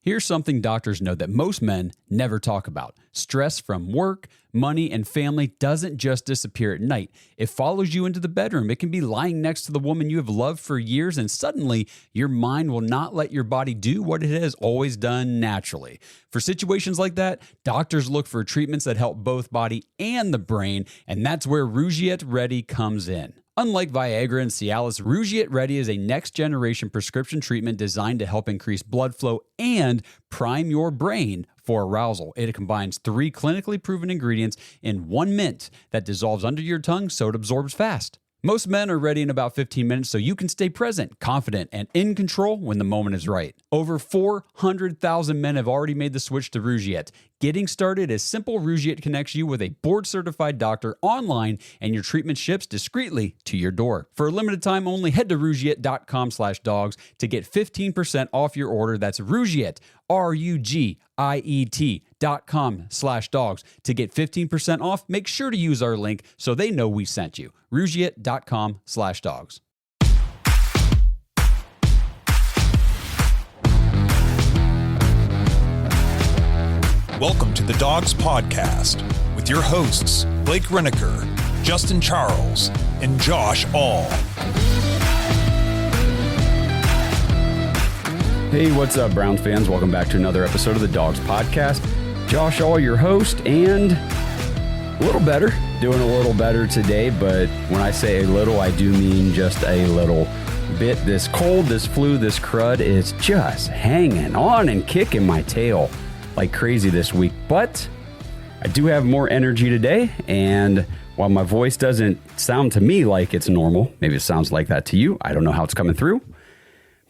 Here's something doctors know that most men never talk about. Stress from work, money, and family doesn't just disappear at night. It follows you into the bedroom. It can be lying next to the woman you have loved for years, and suddenly your mind will not let your body do what it has always done naturally. For situations like that, doctors look for treatments that help both body and the brain, and that's where Rougiette Ready comes in. Unlike Viagra and Cialis, Rougiette Ready is a next-generation prescription treatment designed to help increase blood flow and prime your brain for arousal. It combines 3 clinically proven ingredients in 1 mint that dissolves under your tongue so it absorbs fast. Most men are ready in about 15 minutes, so you can stay present, confident, and in control when the moment is right. Over 400,000 men have already made the switch to Rougiette. Getting started is simple. Rougiette connects you with a board-certified doctor online, and your treatment ships discreetly to your door. For a limited time only, head to rougiette.com/dogs to get 15% off your order. That's Rougiette, RUGIET.com/dogs to get 15% off. Make sure to use our link so they know we sent you. Rougiette.com/dogs. Welcome to the Dogs Podcast with your hosts, Blake Reneker, Justin Charles, and Josh All. Hey, what's up, Browns fans? Welcome back to another episode of the Dogs Podcast. Josh All, your host, and a little better. Doing a little better today, but when I say a little, I do mean just a little bit. This cold, this flu, this crud is just hanging on and kicking my tail like crazy this week, but I do have more energy today, and while my voice doesn't sound to me like it's normal, maybe it sounds like that to you, I don't know how it's coming through,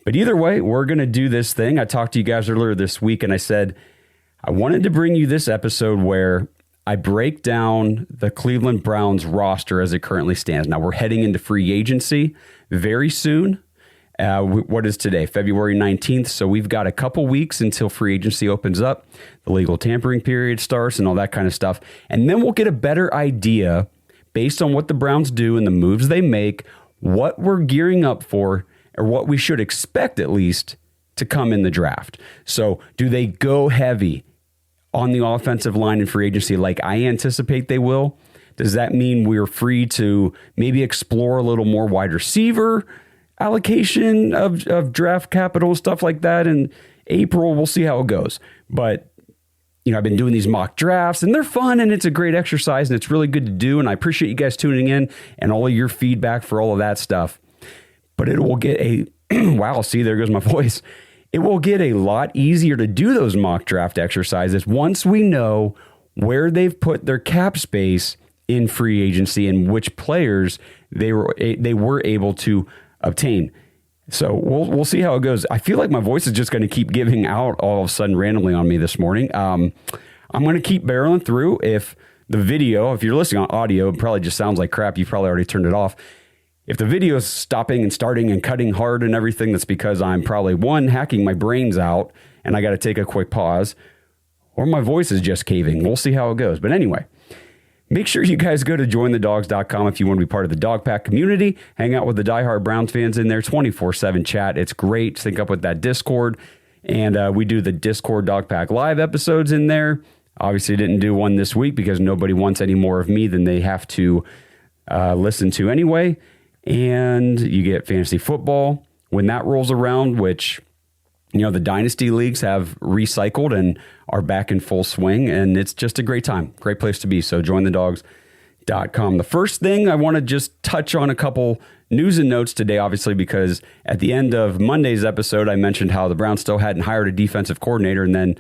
but either way, we're going to do this thing. I talked to you guys earlier this week, and I said I wanted to bring you this episode where I break down the Cleveland Browns roster as it currently stands. Now, we're heading into free agency very soon. What is today? February 19th. So we've got a couple weeks until free agency opens up. The legal tampering period starts and all that kind of stuff. And then we'll get a better idea based on what the Browns do and the moves they make, what we're gearing up for, or what we should expect at least to come in the draft. So do they go heavy on the offensive line in free agency like I anticipate they will? Does that mean we're free to maybe explore a little more wide receiver allocation of draft capital, stuff like that in April? We'll see how it goes. But, I've been doing these mock drafts, and they're fun, and it's a great exercise, and it's really good to do, and I appreciate you guys tuning in and all of your feedback for all of that stuff. But it will get wow, see, there goes my voice. It will get a lot easier to do those mock draft exercises once we know where they've put their cap space in free agency and which players they were able to obtain. So we'll see how it goes. I feel like my voice is just going to keep giving out all of a sudden randomly on me this morning. I'm going to keep barreling through. If the video, if you're listening on audio, it probably just sounds like crap. You probably already turned it off. If the video is stopping and starting and cutting hard and everything, that's because I'm probably, one, hacking my brains out and I got to take a quick pause, or my voice is just caving. We'll see how it goes. But anyway, make sure you guys go to jointhedogs.com if you want to be part of the Dog Pack community. Hang out with the diehard Browns fans in there, 24/7 chat. It's great. Sync up with that Discord. And we do the Discord Dog Pack live episodes in there. Obviously didn't do one this week because nobody wants any more of me than they have to listen to anyway. And you get fantasy football when that rolls around, which, the dynasty leagues have recycled and are back in full swing. And it's just a great time, great place to be. So jointhedogs.com. The first thing I want to just touch on a couple news and notes today, obviously, because at the end of Monday's episode, I mentioned how the Browns still hadn't hired a defensive coordinator. And then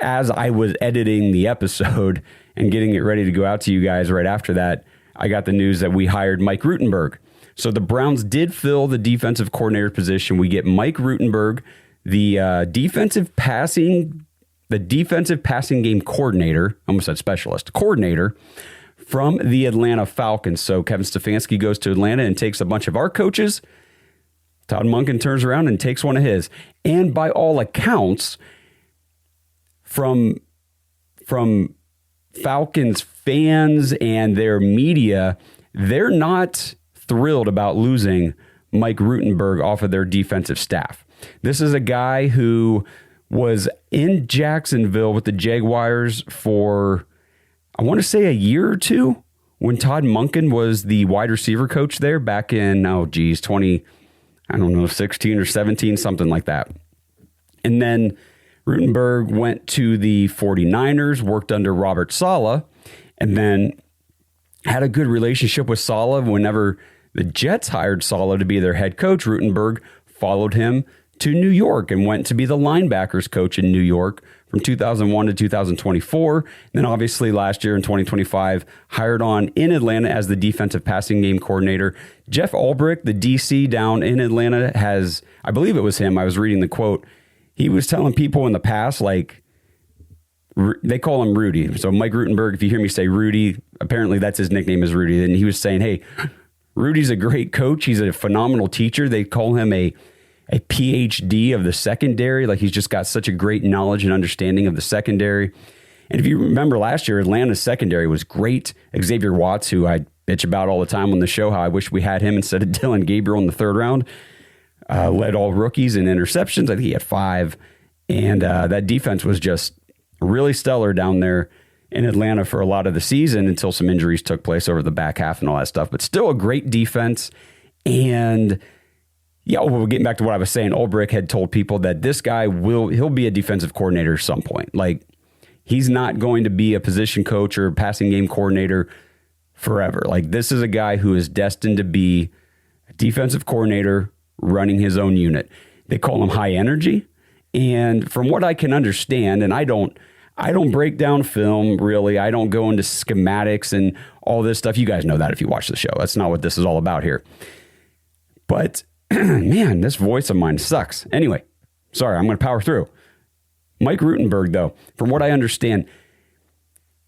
as I was editing the episode and getting it ready to go out to you guys right after that, I got the news that we hired Mike Rutenberg. So the Browns did fill the defensive coordinator position. We get Mike Rutenberg, the defensive passing game coordinator, almost said specialist, coordinator from the Atlanta Falcons. So Kevin Stefanski goes to Atlanta and takes a bunch of our coaches. Todd Monken turns around and takes one of his. And by all accounts, from Falcons fans and their media, they're not thrilled about losing Mike Rutenberg off of their defensive staff. This is a guy who was in Jacksonville with the Jaguars for, I want to say, a year or two when Todd Monken was the wide receiver coach there back in, 16 or 17, something like that. And then Rutenberg went to the 49ers, worked under Robert Saleh, and then had a good relationship with Saleh. Whenever the Jets hired Saleh to be their head coach, Rutenberg followed him to New York and went to be the linebackers coach in New York from 2001 to 2024. And then obviously last year in 2025, hired on in Atlanta as the defensive passing game coordinator. Jeff Ulbrich, the DC down in Atlanta, has, I believe it was him, I was reading the quote, he was telling people in the past, like, they call him Rudy. So Mike Rutenberg, if you hear me say Rudy, apparently that's his nickname is Rudy. And he was saying, hey, Rudy's a great coach. He's a phenomenal teacher. They call him a PhD of the secondary. Like, he's just got such a great knowledge and understanding of the secondary. And if you remember last year, Atlanta's secondary was great. Xavier Watts, who I bitch about all the time on the show, how I wish we had him instead of Dylan Gabriel in the third round, led all rookies in interceptions. I think he had 5. And that defense was just really stellar down there in Atlanta for a lot of the season until some injuries took place over the back half and all that stuff. But still a great defense. And yeah, well, getting back to what I was saying, Ulbrich had told people that this guy he'll be a defensive coordinator at some point. Like, he's not going to be a position coach or passing game coordinator forever. Like, this is a guy who is destined to be a defensive coordinator running his own unit. They call him high energy. And from what I can understand, and I don't break down film, really. I don't go into schematics and all this stuff. You guys know that if you watch the show. That's not what this is all about here. But, man, this voice of mine sucks. Anyway, sorry, I'm going to power through. Mike Rutenberg, though, from what I understand,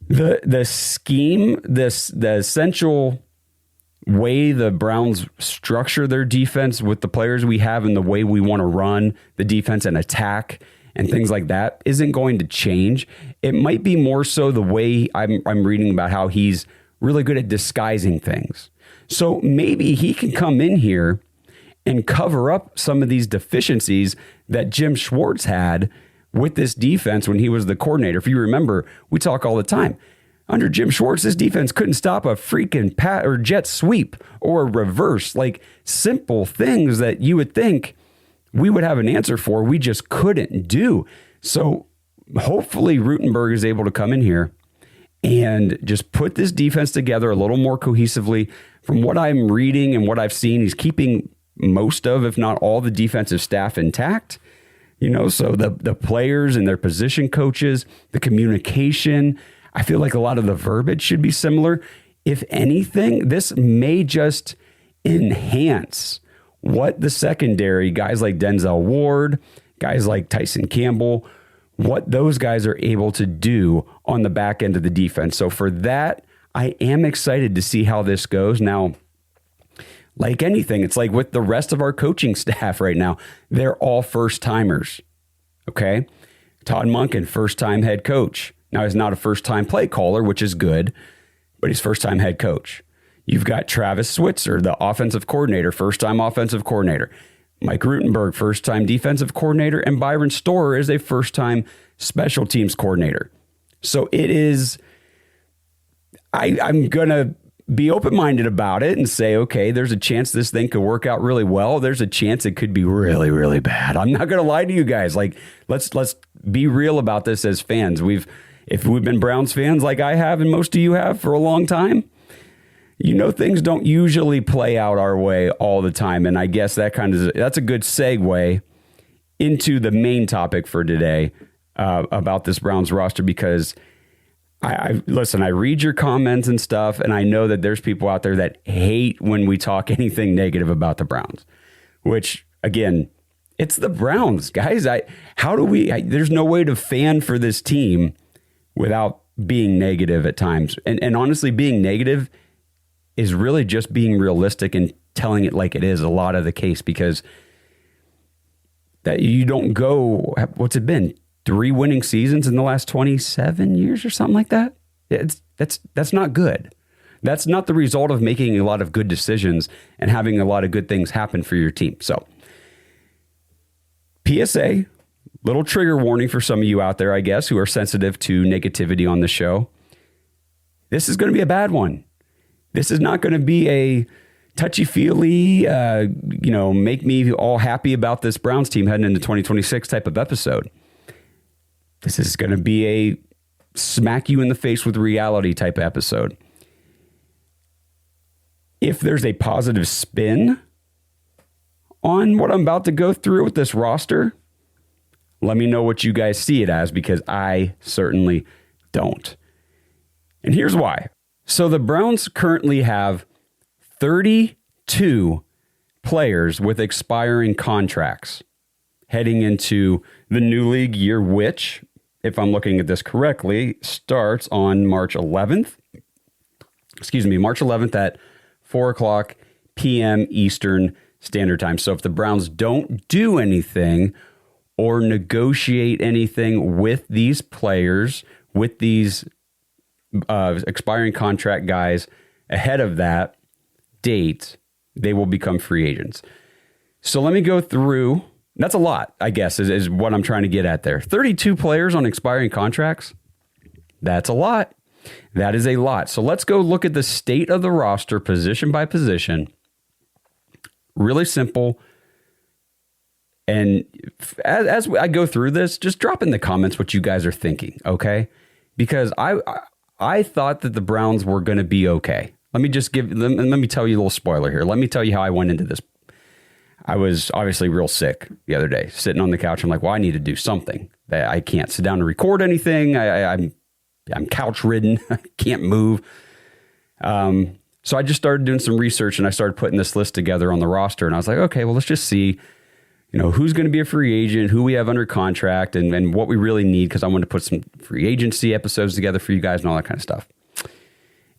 the scheme, the essential way the Browns structure their defense with the players we have and the way we want to run the defense and attack and things like that isn't going to change. It might be more so the way I'm reading about how he's really good at disguising things. So maybe he can come in here and cover up some of these deficiencies that Jim Schwartz had with this defense when he was the coordinator. If you remember, we talk all the time. Under Jim Schwartz, this defense couldn't stop a freaking jet sweep or a reverse, like simple things that you would think we would have an answer for. We just couldn't do. So hopefully Rutenberg is able to come in here and just put this defense together a little more cohesively. From what I'm reading and what I've seen, he's keeping most of, if not all, the defensive staff intact. So the players and their position coaches, the communication, I feel like a lot of the verbiage should be similar. If anything, this may just enhance what the secondary, guys like Denzel Ward, guys like Tyson Campbell, what those guys are able to do on the back end of the defense. So for that, I am excited to see how this goes. Now, like anything, it's like with the rest of our coaching staff right now, they're all first-timers, okay? Todd Monken, first-time head coach. Now, he's not a first-time play caller, which is good, but he's first-time head coach. You've got Travis Switzer, the offensive coordinator, first-time offensive coordinator. Mike Rutenberg, first-time defensive coordinator. And Byron Storer is a first-time special teams coordinator. So it is, I'm going to be open-minded about it and say, okay, there's a chance this thing could work out really well. There's a chance it could be really, really bad. I'm not going to lie to you guys. Like, let's be real about this as fans. If we've been Browns fans like I have and most of you have for a long time, things don't usually play out our way all the time. And I guess that's a good segue into the main topic for today about this Browns roster, because I read your comments and stuff, and I know that there's people out there that hate when we talk anything negative about the Browns, which, again, it's the Browns, guys. There's no way to fan for this team without being negative at times. And honestly, being negative is really just being realistic and telling it like it is a lot of the case, because that you don't go, what's it been? 3 winning seasons in the last 27 years or something like that. That's not good. That's not the result of making a lot of good decisions and having a lot of good things happen for your team. So PSA, Little trigger warning for some of you out there, I guess, who are sensitive to negativity on the show. This is going to be a bad one. This is not going to be a touchy-feely, make me all happy about this Browns team heading into 2026 type of episode. This is going to be a smack you in the face with reality type of episode. If there's a positive spin on what I'm about to go through with this roster, let me know what you guys see it as, because I certainly don't. And here's why. So the Browns currently have 32 players with expiring contracts heading into the new league year, which, if I'm looking at this correctly, starts on March 11th. March 11th at 4 o'clock p.m. Eastern Standard Time. So if the Browns don't do anything or negotiate anything with these players, with these expiring contract guys ahead of that date, they will become free agents. So let me go through. That's a lot, I guess, is what I'm trying to get at there. 32 players on expiring contracts. That's a lot. That is a lot. So let's go look at the state of the roster position by position. Really simple. And as I go through this, just drop in the comments what you guys are thinking, okay? Because I thought that the Browns were going to be okay. Let me tell you a little spoiler here. Let me tell you how I went into this. I was obviously real sick the other day, sitting on the couch. I'm like, well, I need to do something. I can't sit down and record anything. I'm couch ridden. I can't move. So I just started doing some research, and I started putting this list together on the roster. And I was like, okay, well, let's just see, who's going to be a free agent, who we have under contract, and what we really need, because I wanted to put some free agency episodes together for you guys and all that kind of stuff.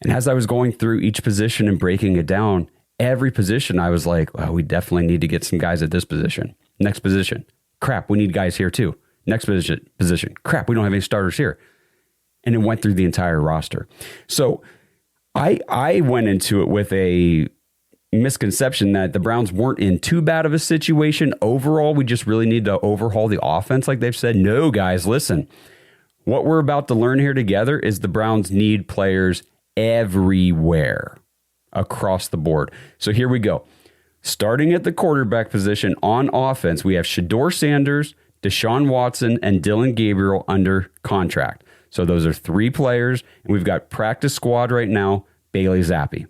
And as I was going through each position and breaking it down, every position I was like, well, we definitely need to get some guys at this position. Next position, crap, we need guys here too. Next position, crap, we don't have any starters here. And it went through the entire roster. So I went into it with a misconception that the Browns weren't in too bad of a situation. Overall, we just really need to overhaul the offense like they've said. No, guys, listen. What we're about to learn here together is the Browns need players everywhere across the board. So here we go. Starting at the quarterback position on offense, we have Shedeur Sanders, Deshaun Watson, and Dylan Gabriel under contract. So those are 3 players, and we've got practice squad right now, Bailey Zappi.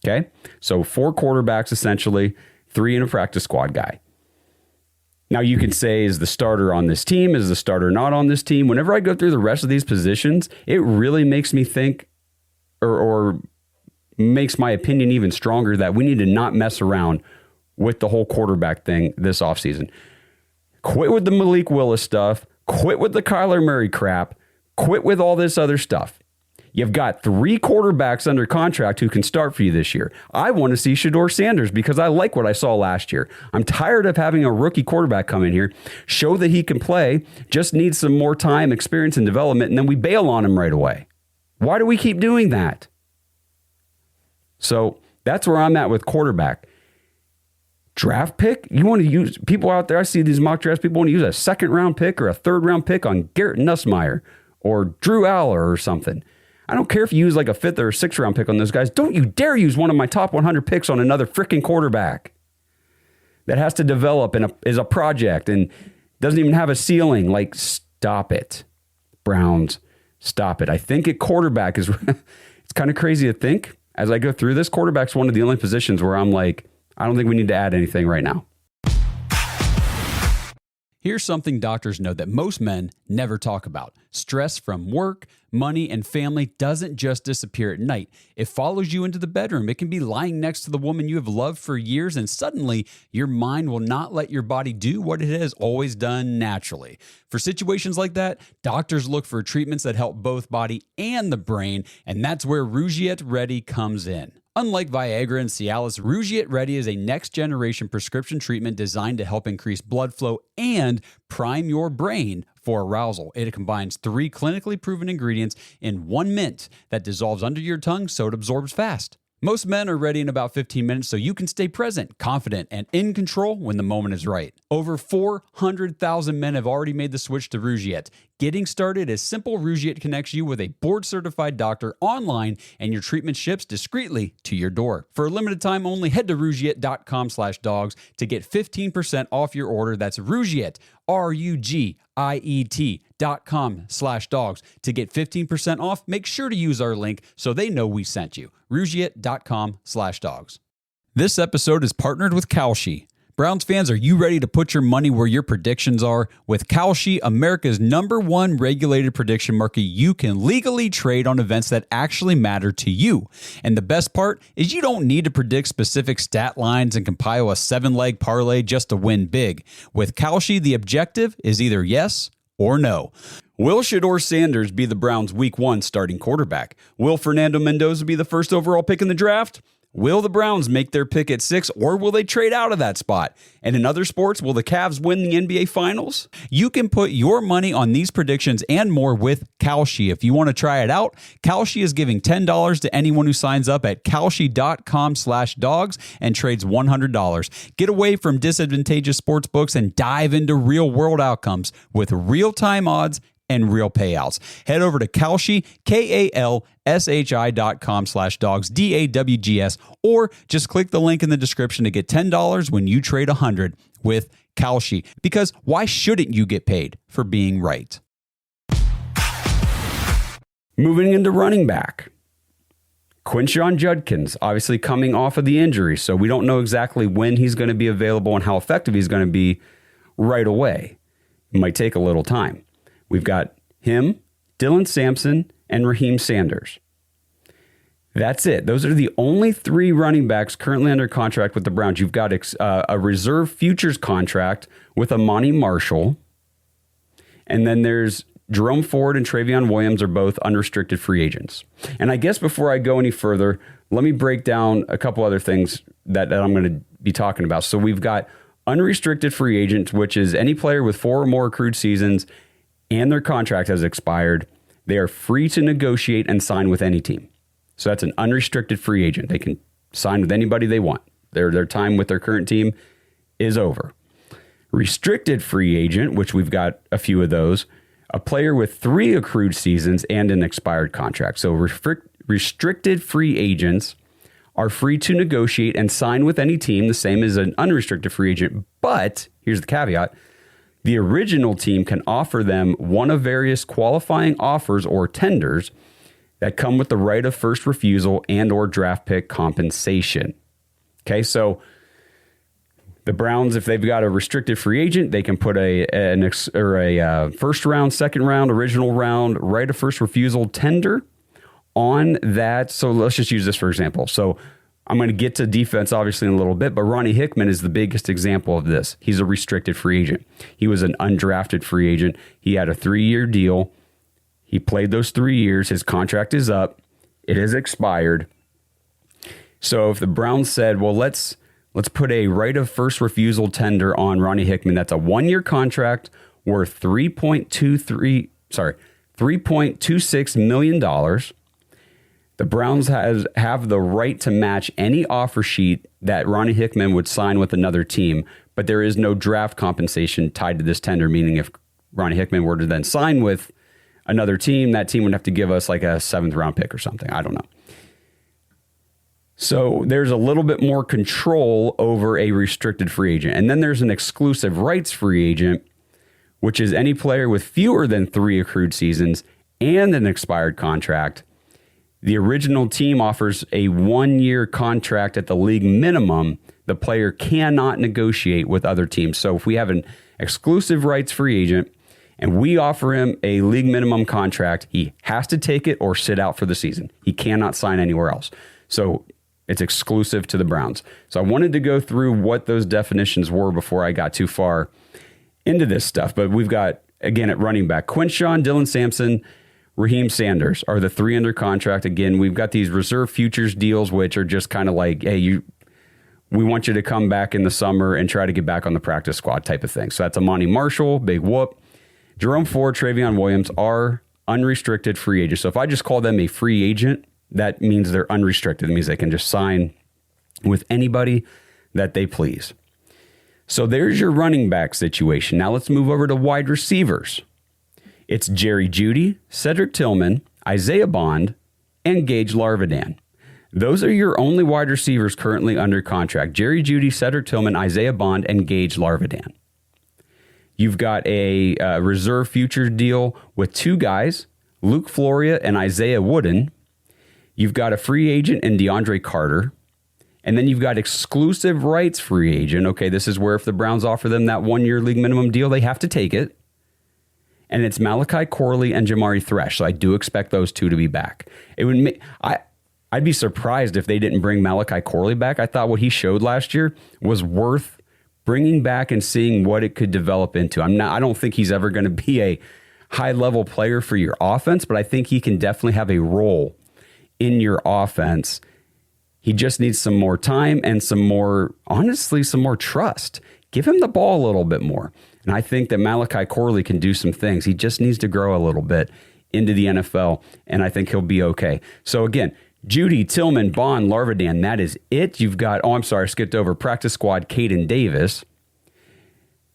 Okay? So 4 quarterbacks, essentially, 3 in a practice squad guy. Now, you can say, is the starter on this team? Is the starter not on this team? Whenever I go through the rest of these positions, it really makes me think or makes my opinion even stronger that we need to not mess around with the whole quarterback thing this offseason. Quit with the Malik Willis stuff. Quit with the Kyler Murray crap. Quit with all this other stuff. You've got 3 quarterbacks under contract who can start for you this year. I want to see Shedeur Sanders because I like what I saw last year. I'm tired of having a rookie quarterback come in here, show that he can play, just needs some more time, experience, and development, and then we bail on him right away. Why do we keep doing that? So that's where I'm at with quarterback. Draft pick? You want to use people out there? I see these mock drafts. People want to use a 2nd-round pick or a 3rd-round pick on Garrett Nussmeier or Drew Aller or something. I don't care if you use like a 5th or 6th-round pick on those guys. Don't you dare use one of my top 100 picks on another freaking quarterback that has to develop and is a project and doesn't even have a ceiling. Like, stop it, Browns. Stop it. I think at quarterback is, it's kind of crazy to think. As I go through this, quarterback's one of the only positions where I'm like, I don't think we need to add anything right now. Here's something doctors know that most men never talk about. Stress from work, money, and family doesn't just disappear at night. It follows you into the bedroom. It can be lying next to the woman you have loved for years, and suddenly your mind will not let your body do what it has always done naturally. For situations like that, doctors look for treatments that help both body and the brain, and that's where Rougiette Ready comes in. Unlike Viagra and Cialis, Rougiette Ready is a next-generation prescription treatment designed to help increase blood flow and prime your brain for arousal. It combines 3 clinically proven ingredients in 1 mint that dissolves under your tongue so it absorbs fast. Most men are ready in about 15 minutes, so you can stay present, confident, and in control when the moment is right. Over 400,000 men have already made the switch to Rougiette. Getting started is simple. Rougiette connects you with a board-certified doctor online, and your treatment ships discreetly to your door. For a limited time only, head to Rougiette.com/dogs to get 15% off your order. That's Rougiette, RUGIET.com/dogs to get 15% off. Make sure to use our link so they know we sent you. Rougiette.com/dogs. This episode is partnered with Kalshi. Browns fans, are you ready to put your money where your predictions are? With Kalshi, America's #1 regulated prediction market, you can legally trade on events that actually matter to you. And the best part is you don't need to predict specific stat lines and compile a 7-leg parlay just to win big. With Kalshi, the objective is either yes or no. Will Shedeur Sanders be the Browns' Week 1 starting quarterback? Will Fernando Mendoza be the first overall pick in the draft? Will the Browns make their pick at 6, or will they trade out of that spot? And in other sports, will the Cavs win the NBA Finals? You can put your money on these predictions and more with Kalshi. If you want to try it out, Kalshi is giving $10 to anyone who signs up at Kalshi.com/dogs and trades $100. Get away from disadvantageous sports books and dive into real-world outcomes with real-time odds and real payouts. Head over to Kalshi, KALSHI.com/dogs, DAWGS, or just click the link in the description to get $10 when you trade $100 with Kalshi. Because why shouldn't you get paid for being right? Moving into running back. Quinshon Judkins, obviously coming off of the injury, so we don't know exactly when he's going to be available and how effective he's going to be right away. It might take a little time. We've got him, Dylan Sampson, and Raheem Sanders. That's it. Those are the only 3 running backs currently under contract with the Browns. You've got a reserve futures contract with Amani Marshall. And then there's Jerome Ford and Travion Williams are both unrestricted free agents. And I guess before I go any further, let me break down a couple other things that I'm going to be talking about. So we've got unrestricted free agents, which is any player with 4 or more accrued seasons and their contract has expired. They are free to negotiate and sign with any team. So that's an unrestricted free agent. They can sign with anybody they want. Their time with their current team is over. Restricted free agent, which we've got a few of those, a player with 3 accrued seasons and an expired contract. So restricted free agents are free to negotiate and sign with any team, the same as an unrestricted free agent. But here's the caveat. The original team can offer them one of various qualifying offers or tenders that come with the right of first refusal and or draft pick compensation. Okay, so the Browns, if they've got a restricted free agent, they can put a first round, second round, original round, right of first refusal tender on that. So let's just use this for example. So I'm going to get to defense obviously in a little bit, but Ronnie Hickman is the biggest example of this. He's a restricted free agent. He was an undrafted free agent. He had a 3-year deal. He played those 3 years. His contract is up. It has expired. So if the Browns said, well, let's put a right of first refusal tender on Ronnie Hickman, that's a 1-year contract worth $3.26 million. The Browns have the right to match any offer sheet that Ronnie Hickman would sign with another team, but there is no draft compensation tied to this tender, meaning if Ronnie Hickman were to then sign with another team, that team would have to give us like a 7th round pick or something. I don't know. So there's a little bit more control over a restricted free agent. And then there's an exclusive rights free agent, which is any player with fewer than 3 accrued seasons and an expired contract. The original team offers a 1-year contract at the league minimum. The player cannot negotiate with other teams. So if we have an exclusive rights free agent and we offer him a league minimum contract, he has to take it or sit out for the season. He cannot sign anywhere else. So it's exclusive to the Browns. So I wanted to go through what those definitions were before I got too far into this stuff. But we've got, again, at running back, Quinshon, Dylan Sampson, Raheem Sanders are the 3 under contract. Again, we've got these reserve futures deals, which are just kind of like, hey, we want you to come back in the summer and try to get back on the practice squad type of thing. So that's Amani Marshall, big whoop. Jerome Ford, Travion Williams are unrestricted free agents. So if I just call them a free agent, that means they're unrestricted. It means they can just sign with anybody that they please. So there's your running back situation. Now let's move over to wide receivers. It's Jerry Jeudy, Cedric Tillman, Isaiah Bond, and Gage Larvidan. Those are your only wide receivers currently under contract. Jerry Jeudy, Cedric Tillman, Isaiah Bond, and Gage Larvidan. You've got a reserve future deal with two guys, Luke Floria and Isaiah Wooden. You've got a free agent in DeAndre Carter. And then you've got exclusive rights free agent. Okay, this is where if the Browns offer them that 1-year league minimum deal, they have to take it. And it's Malachi Corley and Jamari Thresh. So I do expect those two to be back. It would I'd be surprised if they didn't bring Malachi Corley back. I thought what he showed last year was worth bringing back and seeing what it could develop into. I don't think he's ever going to be a high-level player for your offense, but I think he can definitely have a role in your offense. He just needs some more time and some more trust. Give him the ball a little bit more. And I think that Malachi Corley can do some things. He just needs to grow a little bit into the NFL, and I think he'll be okay. So again, Jeudy, Tillman, Bond, Larvidan, that is it. You've got, I skipped over practice squad, Caden Davis.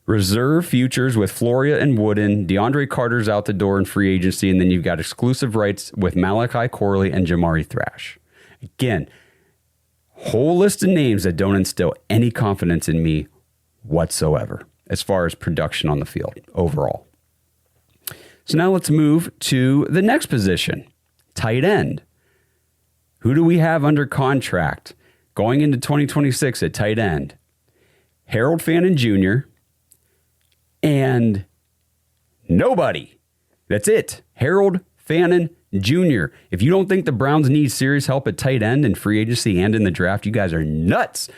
Reserve futures with Floria and Wooden. DeAndre Carter's out the door in free agency, and then you've got exclusive rights with Malachi Corley and Jamari Thresh. Again, whole list of names that don't instill any confidence in me whatsoever as far as production on the field overall. So now let's move to the next position, tight end. Who do we have under contract going into 2026 at tight end? Harold Fannin Jr. and nobody. That's it. Harold Fannin Jr. If you don't think the Browns need serious help at tight end in free agency and in the draft, you guys are nuts.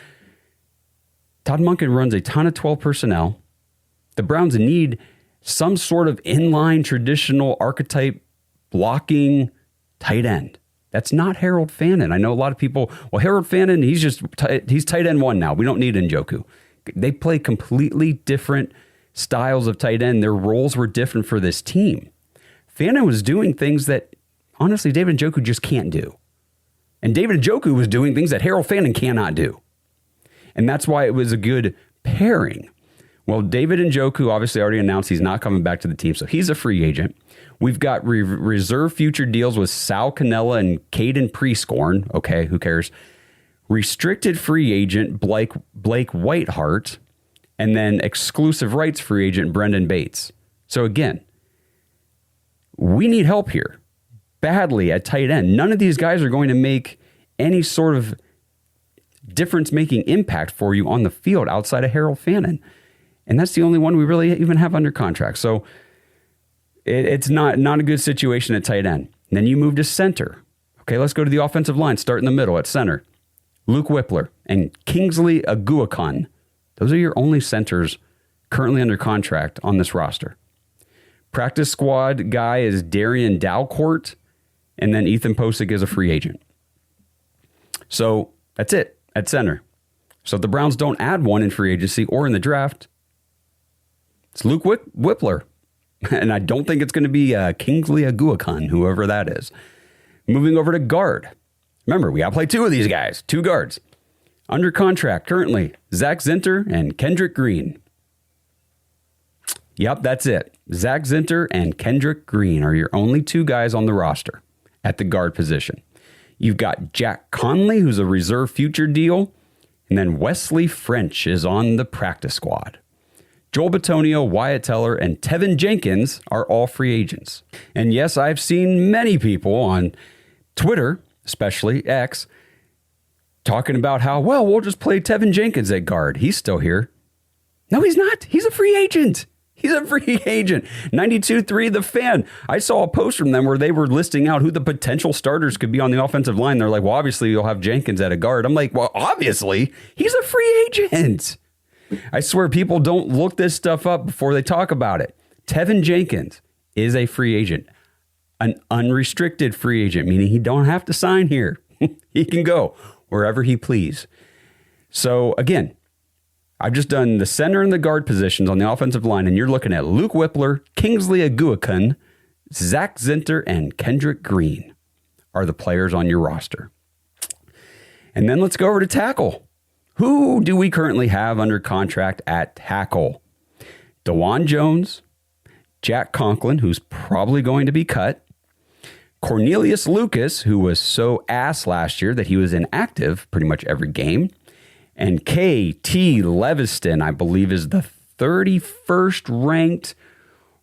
Todd Monken runs a ton of 12 personnel. The Browns need some sort of inline traditional archetype blocking tight end. That's not Harold Fannin. I know a lot of people, Harold Fannin, he's tight end one now. We don't need Njoku. They play completely different styles of tight end. Their roles were different for this team. Fannin was doing things that, honestly, David Njoku just can't do. And David Njoku was doing things that Harold Fannin cannot do. And that's why it was a good pairing. Well, David Njoku obviously already announced he's not coming back to the team, so he's a free agent. We've got reserve future deals with Sal Cannella and Caden Prescorn. Okay, who cares? Restricted free agent Blake Whiteheart, and then exclusive rights free agent Brendan Bates. So again, we need help here badly at tight end. None of these guys are going to make any sort of difference-making impact for you on the field outside of Harold Fannin. And that's the only one we really even have under contract. So it's not a good situation at tight end. And then you move to center. Okay, let's go to the offensive line. Start in the middle at center. Luke Whippler and Kingsley Aguakun. Those are your only centers currently under contract on this roster. Practice squad guy is Darian Dalcourt, and then Ethan Posick is a free agent. So that's it at center. So if the Browns don't add one in free agency or in the draft, it's Luke Whippler. And I don't think it's going to be Kingsley Aguakun, whoever that is. Moving over to guard. Remember, we got to play two of these guys, two guards. Under contract currently, Zach Zinter and Kendrick Green. Yep, that's it. Zach Zinter and Kendrick Green are your only two guys on the roster at the guard position. You've got Jack Conley, who's a reserve future deal, and then Wesley French is on the practice squad. Joel Bitonio, Wyatt Teller, and Tevin Jenkins are all free agents. And yes, I've seen many people on Twitter, especially X, talking about how, we'll just play Tevin Jenkins at guard. He's still here. No, he's not. He's a free agent. He's a free agent. 92.3 The Fan. I saw a post from them where they were listing out who the potential starters could be on the offensive line. They're like, obviously you'll have Jenkins at a guard. I'm like, obviously. He's a free agent. I swear people don't look this stuff up before they talk about it. Tevin Jenkins is a free agent, an unrestricted free agent, meaning he don't have to sign here. He can go wherever he please. So again, I've just done the center and the guard positions on the offensive line, and you're looking at Luke Whippler, Kingsley Aguakun, Zach Zinter, and Kendrick Green are the players on your roster. And then let's go over to tackle. Who do we currently have under contract at tackle? DeJuan Jones, Jack Conklin, who's probably going to be cut, Cornelius Lucas, who was so ass last year that he was inactive pretty much every game, and K.T. Leviston, I believe, is the 31st ranked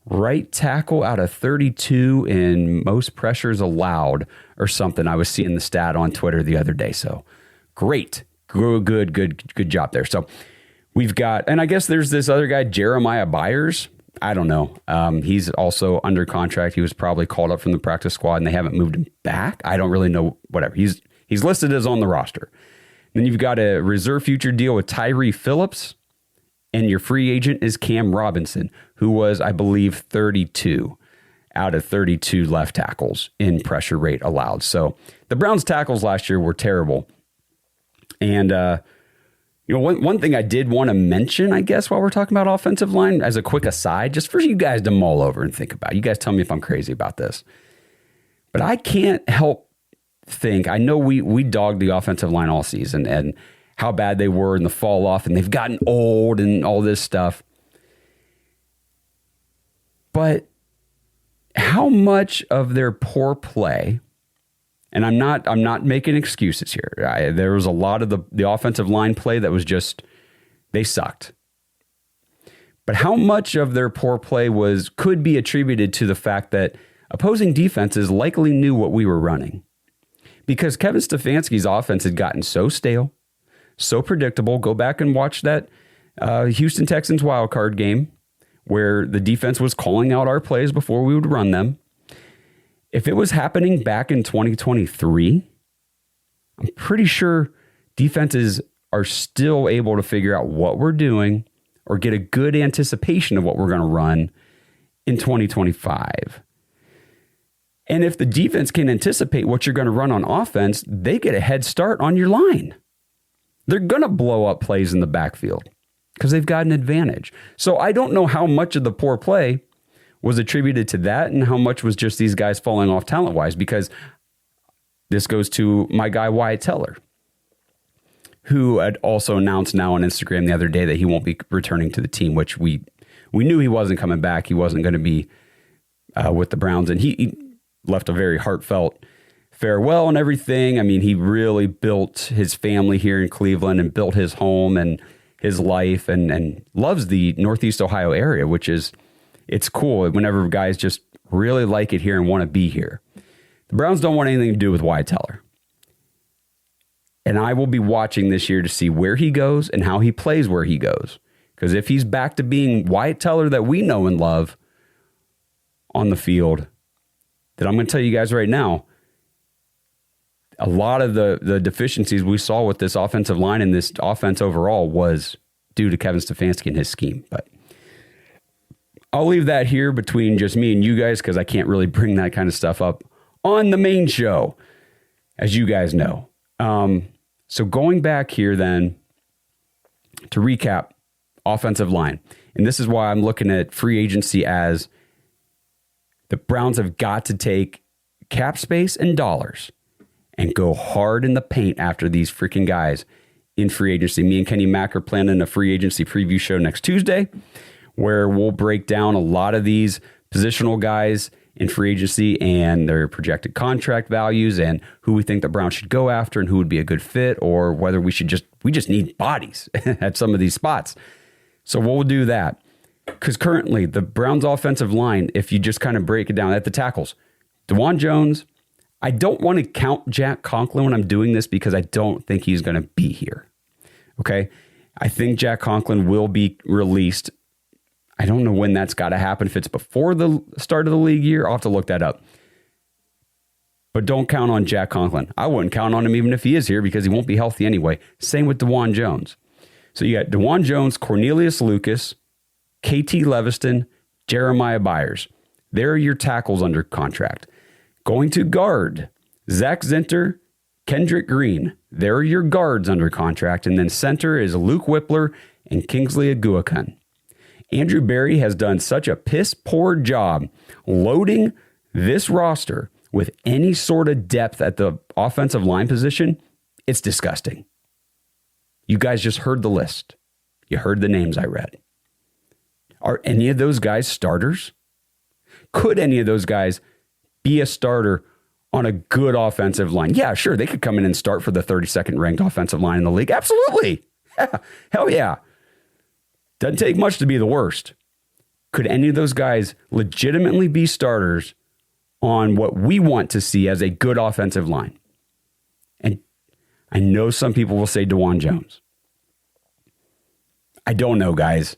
right tackle out of 32 in most pressures allowed or something. I was seeing the stat on Twitter the other day. So great. Good job there. So we've got, and I guess there's this other guy, Jeremiah Byers. I don't know. He's also under contract. He was probably called up from the practice squad and they haven't moved him back. I don't really know. Whatever. He's listed as on the roster. Then you've got a reserve future deal with Tyree Phillips, and your free agent is Cam Robinson, who was, I believe, 32 out of 32 left tackles in pressure rate allowed. So the Browns tackles last year were terrible. And, one thing I did want to mention, I guess, while we're talking about offensive line, as a quick aside, just for you guys to mull over and think about. You guys tell me if I'm crazy about this. But I can't help think, I know we dogged the offensive line all season and how bad they were and the fall off, and they've gotten old and all this stuff. But how much of their poor play, and I'm not making excuses here. There was a lot of the offensive line play that was just, they sucked. But how much of their poor play could be attributed to the fact that opposing defenses likely knew what we were running? Because Kevin Stefanski's offense had gotten so stale, so predictable. Go back and watch that Houston Texans wildcard game where the defense was calling out our plays before we would run them. If it was happening back in 2023, I'm pretty sure defenses are still able to figure out what we're doing or get a good anticipation of what we're going to run in 2025. And if the defense can anticipate what you're going to run on offense, they get a head start on your line. They're going to blow up plays in the backfield because they've got an advantage. So I don't know how much of the poor play was attributed to that and how much was just these guys falling off talent-wise, because this goes to my guy Wyatt Teller, who had also announced now on Instagram the other day that he won't be returning to the team, which we knew he wasn't coming back. He wasn't going to be with the Browns, and he left a very heartfelt farewell and everything. I mean, he really built his family here in Cleveland and built his home and his life and loves the Northeast Ohio area, which is, it's cool whenever guys just really like it here and want to be here. The Browns don't want anything to do with Wyatt Teller. And I will be watching this year to see where he goes and how he plays where he goes. Because if he's back to being Wyatt Teller that we know and love on the field, then I'm going to tell you guys right now, a lot of the deficiencies we saw with this offensive line and this offense overall was due to Kevin Stefanski and his scheme. But I'll leave that here between just me and you guys because I can't really bring that kind of stuff up on the main show, as you guys know. So going back here then to recap offensive line, and this is why I'm looking at free agency as the Browns have got to take cap space and dollars and go hard in the paint after these freaking guys in free agency. Me and Kenny Mack are planning a free agency preview show next Tuesday where we'll break down a lot of these positional guys in free agency and their projected contract values and who we think the Browns should go after and who would be a good fit, or whether we just need bodies at some of these spots. So we'll do that. Because currently the Browns offensive line, if you just kind of break it down at the tackles, DeJuan Jones, I don't want to count Jack Conklin when I'm doing this because I don't think he's going to be here. Okay. I think Jack Conklin will be released. I don't know when that's got to happen. If it's before the start of the league year, I'll have to look that up. But don't count on Jack Conklin. I wouldn't count on him even if he is here because he won't be healthy anyway. Same with DeJuan Jones. So you got DeJuan Jones, Cornelius Lucas, K.T. Leviston, Jeremiah Byers. They're your tackles under contract. Going to guard, Zach Zinter, Kendrick Green. They're your guards under contract. And then center is Luke Whippler and Kingsley Aguakun. Andrew Berry has done such a piss-poor job loading this roster with any sort of depth at the offensive line position, it's disgusting. You guys just heard the list. You heard the names I read. Are any of those guys starters? Could any of those guys be a starter on a good offensive line? Yeah, sure. They could come in and start for the 32nd ranked offensive line in the league. Absolutely. Yeah, hell yeah. Doesn't take much to be the worst. Could any of those guys legitimately be starters on what we want to see as a good offensive line? And I know some people will say DeJuan Jones. I don't know, guys.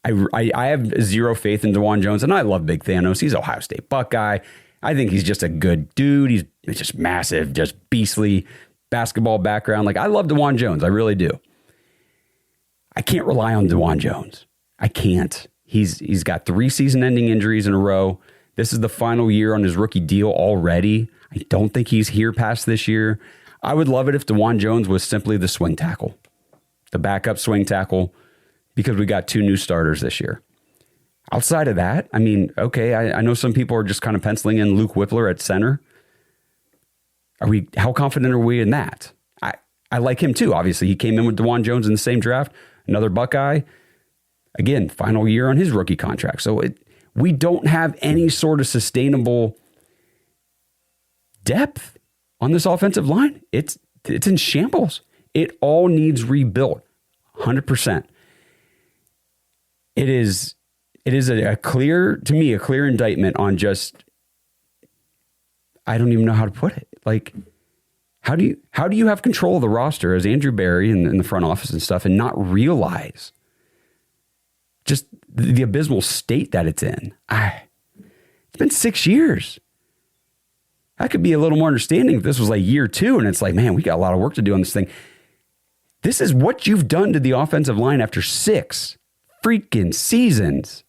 I have zero faith in DeJuan Jones, and I love Big Thanos. He's Ohio State Buckeye. I think he's just a good dude. He's just massive, just beastly basketball background. Like, I love DeJuan Jones. I really do. I can't rely on DeJuan Jones. I can't. He's got 3 season-ending injuries in a row. This is the final year on his rookie deal already. I don't think he's here past this year. I would love it if DeJuan Jones was simply the swing tackle, the backup swing tackle, because we got 2 new starters this year. Outside of that, I mean, okay, I know some people are just kind of penciling in Luke Whippler at center. How confident are we in that? I like him too. Obviously, he came in with DeJuan Jones in the same draft, another Buckeye. Again, final year on his rookie contract. So we don't have any sort of sustainable depth on this offensive line. It's in shambles. It all needs rebuilt, 100%. It is a clear indictment on just, I don't even know how to put it. Like, how do you have control of the roster as Andrew Berry in the front office and stuff and not realize just the abysmal state that it's in? It's been 6 years. I could be a little more understanding if this was like year 2 and it's like, man, we got a lot of work to do on this thing. This is what you've done to the offensive line after 6 freaking seasons.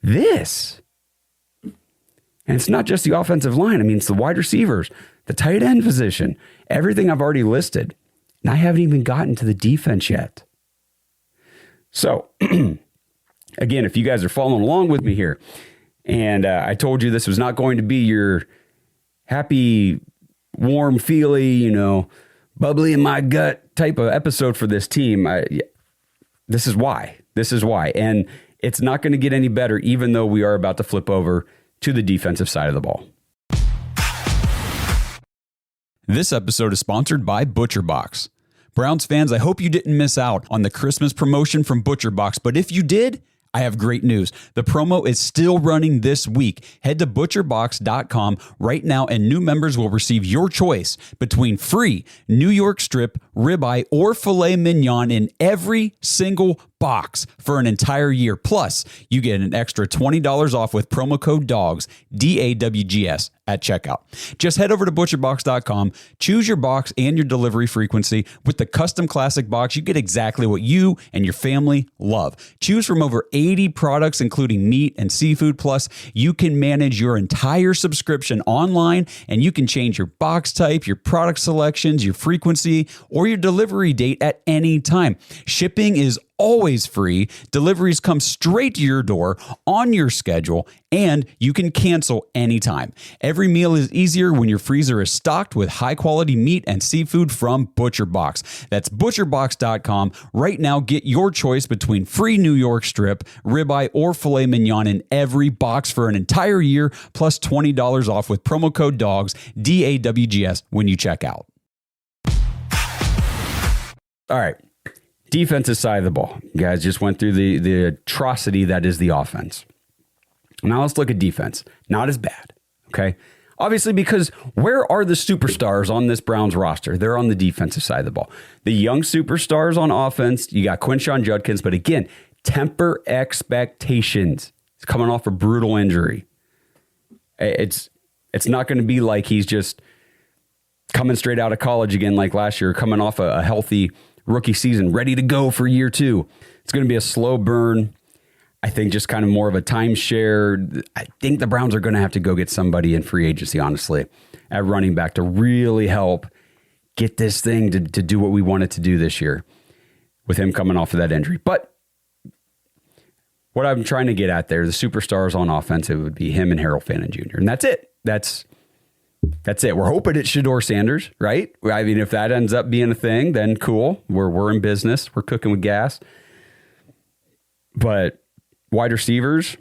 This. And it's not just the offensive line. I mean, it's the wide receivers, the tight end position, everything I've already listed. And I haven't even gotten to the defense yet. So, again, if you guys are following along with me here, and I told you this was not going to be your happy, warm, feely, bubbly in my gut type of episode for this team. This is why. And it's not going to get any better, even though we are about to flip over to the defensive side of the ball. This episode is sponsored by ButcherBox. Browns fans, I hope you didn't miss out on the Christmas promotion from ButcherBox, but if you did, I have great news. The promo is still running this week. Head to butcherbox.com right now and new members will receive your choice between free New York strip, ribeye, or filet mignon in every single box for an entire year. Plus, you get an extra $20 off with promo code DAWGS, DAWGS, at checkout. Just head over to butcherbox.com, choose your box and your delivery frequency. With the custom classic box, you get exactly what you and your family love. Choose from over 80 products, including meat and seafood. Plus, you can manage your entire subscription online, and you can change your box type, your product selections, your frequency, or your delivery date at any time. Shipping is always free. Deliveries come straight to your door on your schedule, and you can cancel anytime. Every meal is easier when your freezer is stocked with high-quality meat and seafood from ButcherBox. That's butcherbox.com. Right now, get your choice between free New York strip, ribeye, or filet mignon in every box for an entire year, plus $20 off with promo code DAWGS, DAWGS, when you check out. All right. Defensive side of the ball. You guys just went through the atrocity that is the offense. Now let's look at defense. Not as bad, okay? Obviously, because where are the superstars on this Browns roster? They're on the defensive side of the ball. The young superstars on offense, you got Quinshon Judkins, but again, temper expectations. He's coming off a brutal injury. It's not going to be like he's just coming straight out of college again like last year, coming off a healthy rookie season, ready to go for year 2. It's going to be a slow burn. I think just kind of more of a timeshare. I think the Browns are going to have to go get somebody in free agency, honestly, at running back to really help get this thing to do what we want it to do this year with him coming off of that injury. But what I'm trying to get at there, the superstars on offense, it would be him and Harold Fannin Jr. And that's it. That's it. We're hoping it's Shedeur Sanders, right? I mean, if that ends up being a thing, then cool. We're in business. We're cooking with gas. But wide receivers,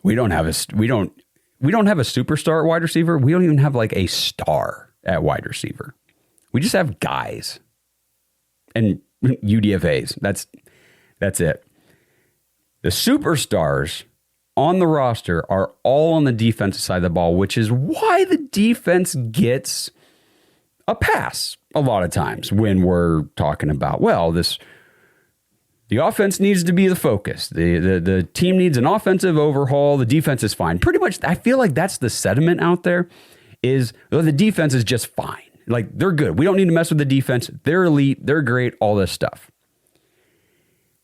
we don't have a superstar at wide receiver. We don't even have like a star at wide receiver. We just have guys and UDFAs. That's it. The superstars on the roster are all on the defensive side of the ball, which is why the defense gets a pass a lot of times when we're talking about, well, the offense needs to be the focus. The team needs an offensive overhaul. The defense is fine. Pretty much, I feel like that's the sentiment out there is, well, the defense is just fine. Like, they're good. We don't need to mess with the defense. They're elite. They're great. All this stuff.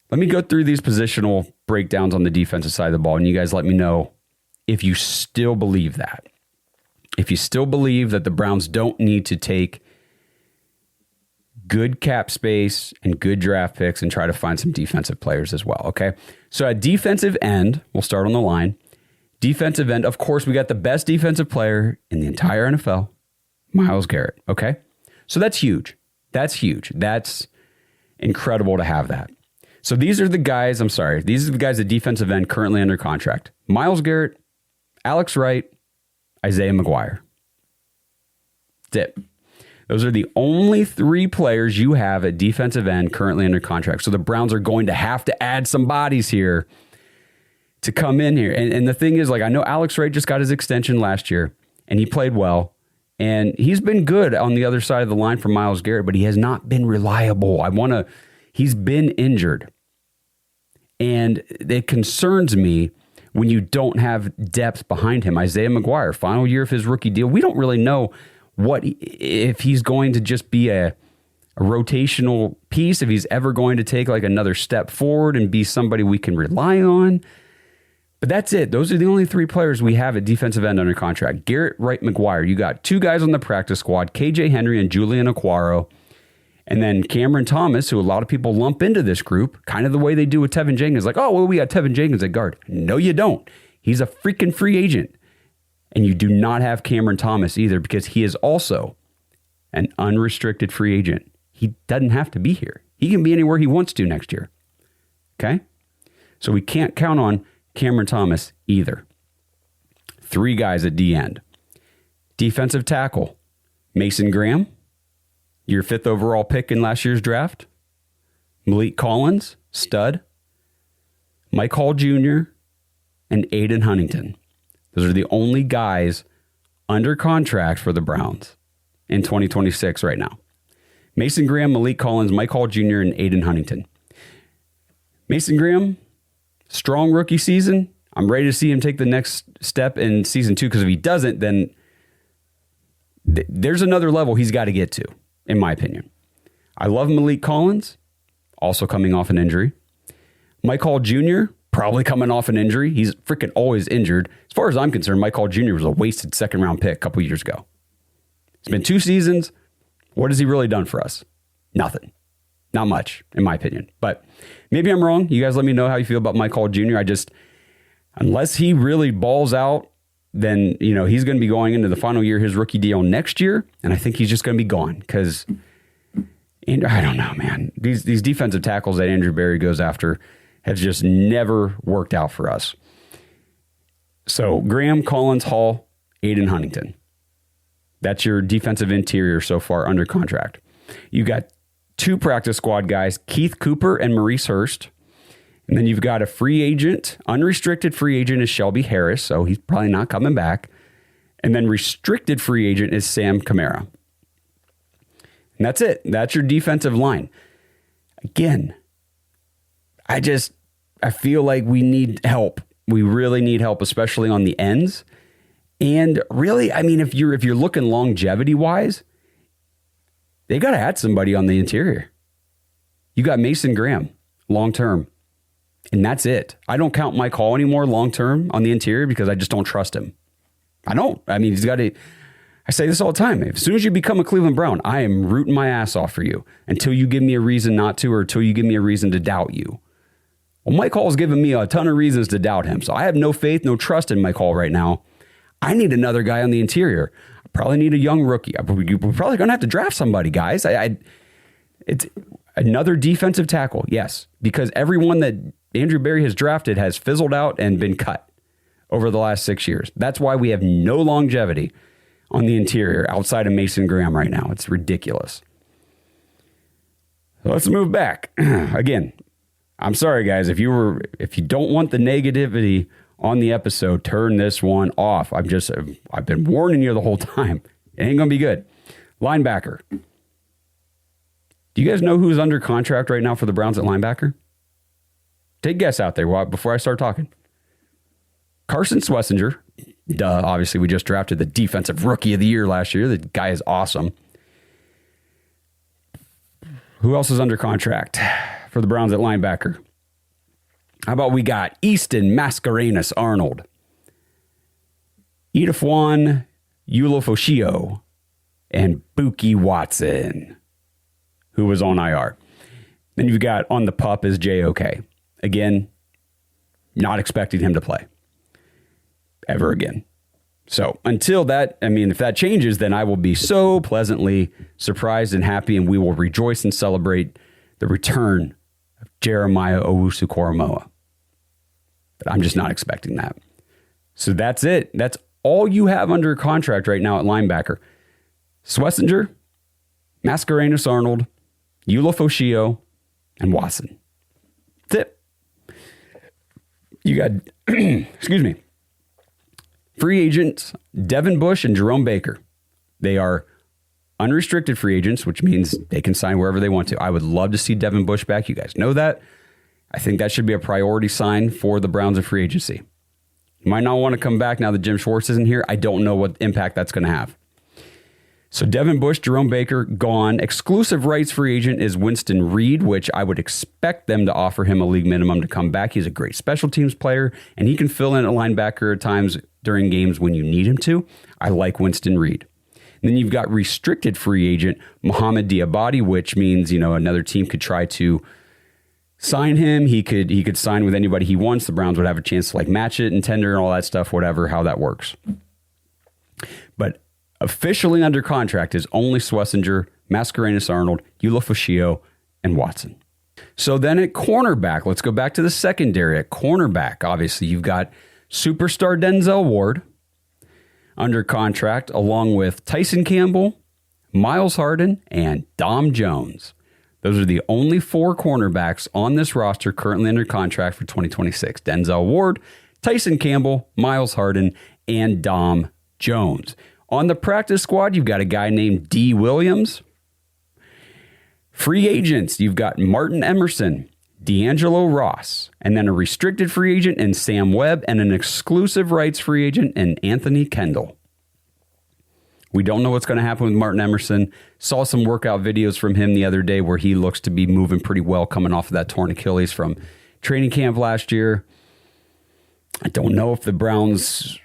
Let me go through these positional breakdowns on the defensive side of the ball, and you guys let me know if you still believe that. If you still believe that the Browns don't need to take good cap space and good draft picks and try to find some defensive players as well, okay? So at defensive end, we'll start on the line. Defensive end, of course, we got the best defensive player in the entire NFL, Myles Garrett, okay? So that's huge. That's huge. That's incredible to have that. So these are the guys at defensive end currently under contract. Myles Garrett, Alex Wright, Isaiah McGuire. That's it. Those are the only three players you have at defensive end currently under contract. So the Browns are going to have to add some bodies here to come in here. And the thing is, like, I know Alex Wright just got his extension last year, and he played well. And he's been good on the other side of the line for Myles Garrett, but he has not been reliable. He's been injured. And it concerns me when you don't have depth behind him. Isaiah McGuire, final year of his rookie deal. We don't really know if he's going to just be a rotational piece, if he's ever going to take like another step forward and be somebody we can rely on. But that's it. Those are the only three players we have at defensive end under contract. Garrett, Wright, McGuire. You got two guys on the practice squad, KJ Henry and Julian Aquaro. And then Cameron Thomas, who a lot of people lump into this group, kind of the way they do with Tevin Jenkins. Like, oh, well, we got Tevin Jenkins at guard. No, you don't. He's a freaking free agent. And you do not have Cameron Thomas either because he is also an unrestricted free agent. He doesn't have to be here. He can be anywhere he wants to next year. Okay? So we can't count on Cameron Thomas either. Three guys at D end. Defensive tackle, Mason Graham, your 5th overall pick in last year's draft. Malik Collins, stud. Mike Hall Jr., and Aiden Huntington. Those are the only guys under contract for the Browns in 2026 right now. Mason Graham, Malik Collins, Mike Hall Jr., and Aiden Huntington. Mason Graham, strong rookie season. I'm ready to see him take the next step in season 2 because if he doesn't, then there's another level he's got to get to, in my opinion. I love Malik Collins, also coming off an injury. Mike Hall Jr., probably coming off an injury. He's freaking always injured. As far as I'm concerned, Mike Hall Jr. was a wasted second-round pick a couple years ago. It's been 2 seasons. What has he really done for us? Nothing. Not much, in my opinion. But maybe I'm wrong. You guys let me know how you feel about Mike Hall Jr. Unless he really balls out, then, he's going to be going into the final year of his rookie deal next year. And I think he's just going to be gone because, I don't know, man. These defensive tackles that Andrew Berry goes after have just never worked out for us. So Graham, Collins, Hall, Aiden Huntington. That's your defensive interior so far under contract. You got 2 practice squad guys, Keith Cooper and Maurice Hurst. And then you've got a free agent, unrestricted free agent is Shelby Harris, so he's probably not coming back. And then restricted free agent is Sam Kamara. And that's it. That's your defensive line. Again, I feel like we need help. We really need help, especially on the ends. And really, if you're looking longevity-wise, they got to add somebody on the interior. You got Mason Graham, long-term. And that's it. I don't count Mike Hall anymore long-term on the interior because I just don't trust him. I don't. He's got to... I say this all the time. As soon as you become a Cleveland Brown, I am rooting my ass off for you until you give me a reason not to or until you give me a reason to doubt you. Well, Mike Hall's given me a ton of reasons to doubt him. So I have no faith, no trust in Mike Hall right now. I need another guy on the interior. I probably need a young rookie. We're probably going to have to draft somebody, guys. It's another defensive tackle, yes, because everyone that Andrew Berry has drafted has fizzled out and been cut over the last 6 years. That's why we have no longevity on the interior outside of Mason Graham right now. It's ridiculous. So let's move back. Again, I'm sorry, guys. If you don't want the negativity on the episode, turn this one off. I've been warning you the whole time. It ain't going to be good. Linebacker. Do you guys know who's under contract right now for the Browns at linebacker? Take a guess out there before I start talking. Carson Schlesinger. Duh, obviously we just drafted the defensive rookie of the year last year. The guy is awesome. Who else is under contract for the Browns at linebacker? How about we got Easton Mascarenas Arnold, Edafwan Ulofoshio, and Buki Watson, who was on IR. Then you've got on the pup is JOK. Again, not expecting him to play ever again. So until that, if that changes, then I will be so pleasantly surprised and happy, and we will rejoice and celebrate the return of Jeremiah Owusu-Koramoah. But I'm just not expecting that. So that's it. That's all you have under contract right now at linebacker. Schlesinger, Mascarenas Arnold, Ulofoshio, and Watson. That's it. You got, excuse me, free agents, Devin Bush and Jerome Baker. They are unrestricted free agents, which means they can sign wherever they want to. I would love to see Devin Bush back. You guys know that. I think that should be a priority sign for the Browns in free agency. You might not want to come back now that Jim Schwartz isn't here. I don't know what impact that's going to have. So Devin Bush, Jerome Baker, gone. Exclusive rights free agent is Winston Reed, which I would expect them to offer him a league minimum to come back. He's a great special teams player, and he can fill in a linebacker at times during games when you need him to. I like Winston Reed. And then you've got restricted free agent Mohamed Diabate, which means, another team could try to sign him. He could sign with anybody he wants. The Browns would have a chance to match it and tender and all that stuff, whatever, how that works. But officially under contract is only Schlesinger, Mascarenas Arnold, Ulofoshio, and Watson. So then at cornerback, let's go back to the secondary. At cornerback, obviously, you've got superstar Denzel Ward under contract, along with Tyson Campbell, Miles Harden, and Dom Jones. Those are the only 4 cornerbacks on this roster currently under contract for 2026. Denzel Ward, Tyson Campbell, Miles Harden, and Dom Jones. On the practice squad, you've got a guy named D. Williams. Free agents, you've got Martin Emerson, D'Angelo Ross, and then a restricted free agent in Sam Webb, and an exclusive rights free agent in Anthony Kendall. We don't know what's going to happen with Martin Emerson. Saw some workout videos from him the other day where he looks to be moving pretty well coming off of that torn Achilles from training camp last year. I don't know if the Browns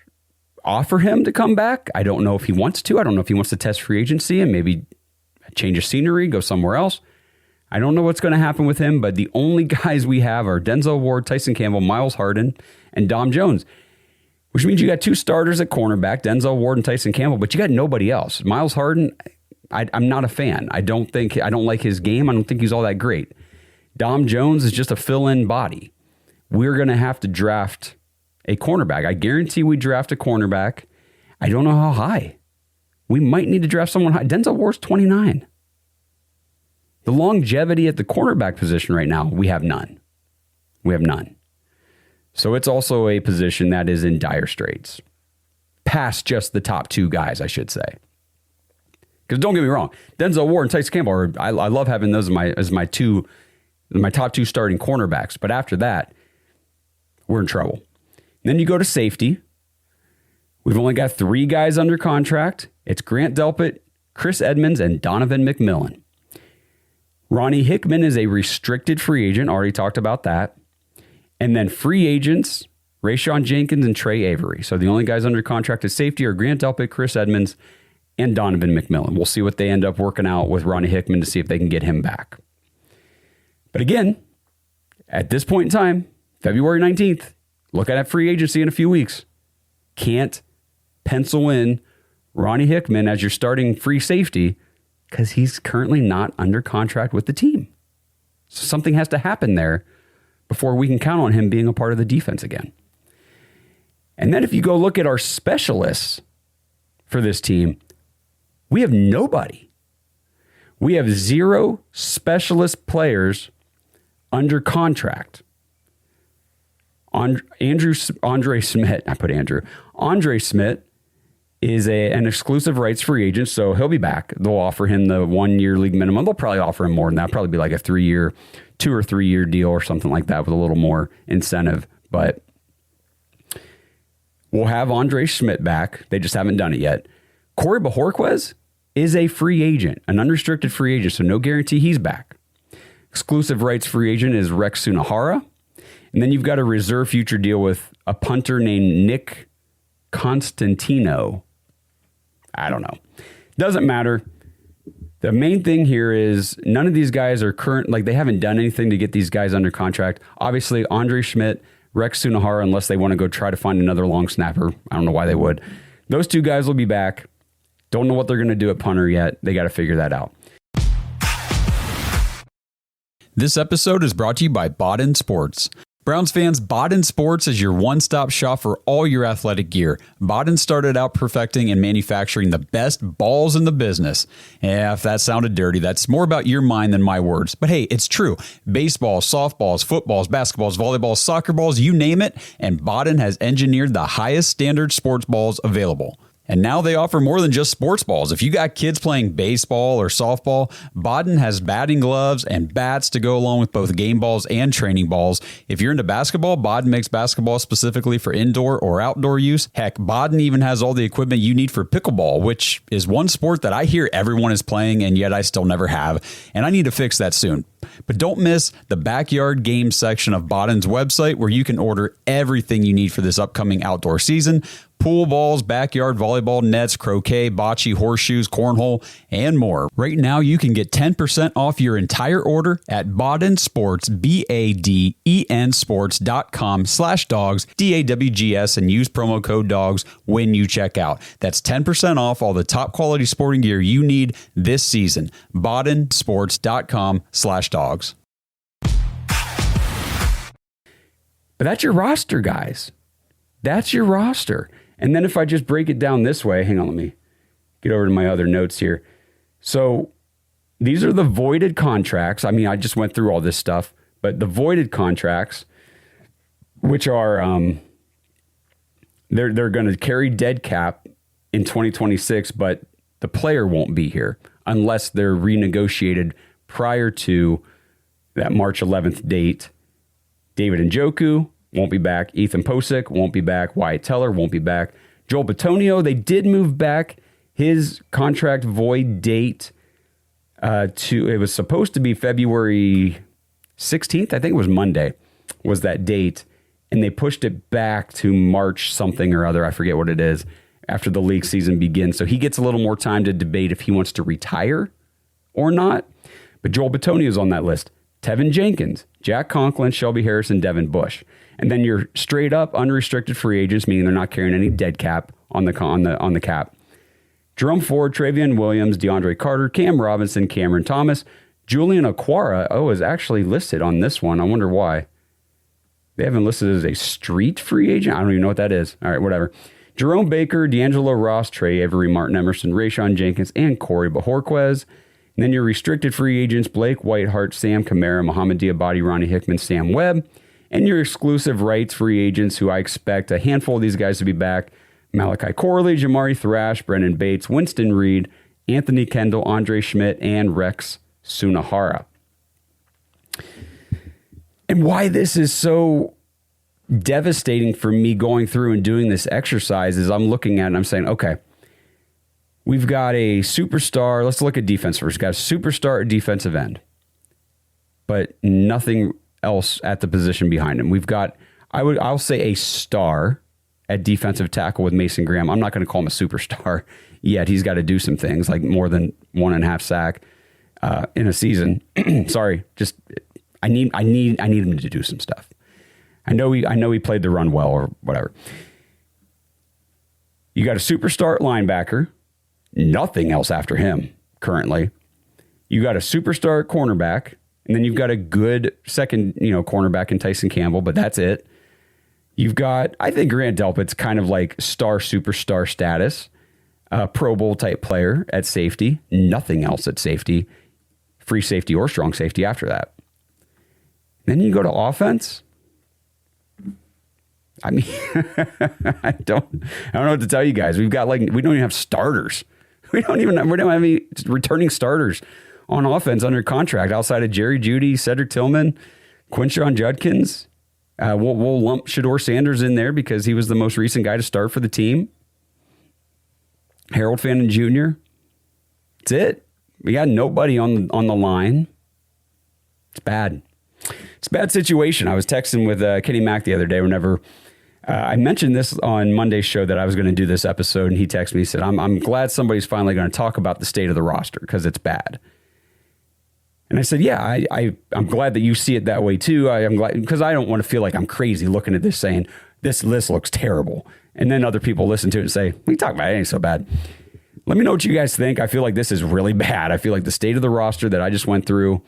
offer him to come back. I don't know if he wants to. I don't know if he wants to test free agency and maybe change of scenery, go somewhere else. I don't know what's going to happen with him, but the only guys we have are Denzel Ward, Tyson Campbell, Miles Harden, and Dom Jones, which means you got 2 starters at cornerback, Denzel Ward and Tyson Campbell, but you got nobody else. Miles Harden, I'm not a fan. I don't like his game. I don't think he's all that great. Dom Jones is just a fill-in body. We're going to have to draft a cornerback. I guarantee we draft a cornerback. I don't know how high. We might need to draft someone high. Denzel Ward's 29. The longevity at the cornerback position right now, we have none. We have none. So it's also a position that is in dire straits. Past just the top 2 guys, I should say. Because don't get me wrong, Denzel Ward and Tyson Campbell, I love having those as my top 2 starting cornerbacks. But after that, we're in trouble. Then you go to safety. We've only got 3 guys under contract. It's Grant Delpit, Chris Edmonds, and Donovan McMillan. Ronnie Hickman is a restricted free agent. Already talked about that. And then free agents, Rayshon Jenkins and Trey Avery. So the only guys under contract at safety are Grant Delpit, Chris Edmonds, and Donovan McMillan. We'll see what they end up working out with Ronnie Hickman to see if they can get him back. But again, at this point in time, February 19th, looking at free agency in a few weeks. Can't pencil in Ronnie Hickman as your starting free safety because he's currently not under contract with the team. So something has to happen there before we can count on him being a part of the defense again. And then if you go look at our specialists for this team, we have nobody. We have 0 specialist players under contract. Andre Smith is an exclusive rights free agent, so he'll be back. They'll offer him the 1-year league minimum. They'll probably offer him more than that. Probably be like a 2 or 3 year deal or something like that with a little more incentive. But we'll have Andre Schmidt back. They just haven't done it yet. Corey Bajorquez is a free agent, an unrestricted free agent, so no guarantee he's back. Exclusive rights free agent is Rex Sunahara. And then you've got a reserve future deal with a punter named Nick Constantino. I don't know. Doesn't matter. The main thing here is none of these guys are current, like they haven't done anything to get these guys under contract. Obviously, Andre Schmidt, Rex Sunahara, unless they want to go try to find another long snapper. I don't know why they would. Those 2 guys will be back. Don't know what they're going to do at punter yet. They got to figure that out. This episode is brought to you by Bodden Sports. Browns fans, Bodden Sports is your one-stop shop for all your athletic gear. Bodden started out perfecting and manufacturing the best balls in the business. Yeah, if that sounded dirty, that's more about your mind than my words. But hey, it's true. Baseballs, softballs, footballs, basketballs, volleyballs, soccer balls, you name it, and Bodden has engineered the highest standard sports balls available. And now they offer more than just sports balls. If you got kids playing baseball or softball, Bodden has batting gloves and bats to go along with both game balls and training balls. If you're into basketball, Bodden makes basketball specifically for indoor or outdoor use. Heck, Bodden even has all the equipment you need for pickleball, which is one sport that I hear everyone is playing and yet I still never have. And I need to fix that soon. But don't miss the backyard game section of Bodden's website where you can order everything you need for this upcoming outdoor season. Pool balls, backyard volleyball nets, croquet, bocce, horseshoes, cornhole, and more. Right now, you can get 10% off your entire order at Bodden Sports, BADEN sports.com/dogs, DAWGS, and use promo code DOGS when you check out. That's 10% off all the top quality sporting gear you need this season. BoddenSports.com/dogs. But that's your roster, guys. That's your roster. And then if I just break it down this way, hang on, let me get over to my other notes here. So these are the voided contracts. I mean, I just went through all this stuff, but the voided contracts, which are, they're going to carry dead cap in 2026, but the player won't be here unless they're renegotiated prior to that March 11th date. David Njoku won't be back. Ethan Posick won't be back. Wyatt Teller won't be back. Joel Bitonio, they did move back his contract void date it was supposed to be February 16th. I think it was Monday was that date. And they pushed it back to March something or other. I forget what it is after the league season begins. So he gets a little more time to debate if he wants to retire or not. But Joel Bitonio is on that list. Tevin Jenkins, Jack Conklin, Shelby Harrison, Devin Bush. And then you're straight up unrestricted free agents, meaning they're not carrying any dead cap on the cap. Jerome Ford, Travion Williams, DeAndre Carter, Cam Robinson, Cameron Thomas, Julian Okwara. Is actually listed on this one. I wonder why. They haven't listed as a street free agent. I don't even know what that is. All right, whatever. Jerome Baker, D'Angelo Ross, Trey Avery, Martin Emerson, Rayshon Jenkins, and Corey Bajorquez. And then your restricted free agents, Blake Whitehart, Sam Kamara, Mohamed Diabate, Ronnie Hickman, Sam Webb. And your exclusive rights free agents, who I expect a handful of these guys to be back: Malachi Corley, Jamari Thrash, Brennan Bates, Winston Reed, Anthony Kendall, Andre Schmidt, and Rex Sunahara. And why this is so devastating for me going through and doing this exercise is I'm looking at it and I'm saying, okay, we've got a superstar. Let's look at defense first. We've got a superstar at defensive end, but nothing else at the position behind him. We've got, I'll say a star at defensive tackle with Mason Graham. I'm not going to call him a superstar yet. He's got to do some things like more than 1.5 sack in a season. Sorry, just I need him to do some stuff. I know he played the run well or whatever. You got a superstar linebacker, nothing else after him currently. You got a superstar cornerback, and then you've got a good second, cornerback in Tyson Campbell, but that's it. You've got, I think Grant Delpit's kind of like superstar status, Pro Bowl type player at safety, nothing else at safety, free safety or strong safety after that. Then you go to offense. I mean, I don't know what to tell you guys. We don't even have starters. We don't have any returning starters on offense under contract outside of Jerry Jeudy, Cedric Tillman, Quinshon Judkins. We'll lump Shedeur Sanders in there because he was the most recent guy to start for the team. Harold Fannin Jr. That's it. We got nobody on the line. It's bad. It's a bad situation. I was texting with Kenny Mack the other day whenever I mentioned this on Monday's show that I was going to do this episode, and he texted me and said, I'm glad somebody's finally going to talk about the state of the roster because it's bad. And I said, yeah, I'm glad that you see it that way too. I'm glad because I don't want to feel like I'm crazy looking at this saying this list looks terrible. And then other people listen to it and say, we talk about it, ain't so bad. Let me know what you guys think. I feel like this is really bad. I feel like the state of the roster that I just went through,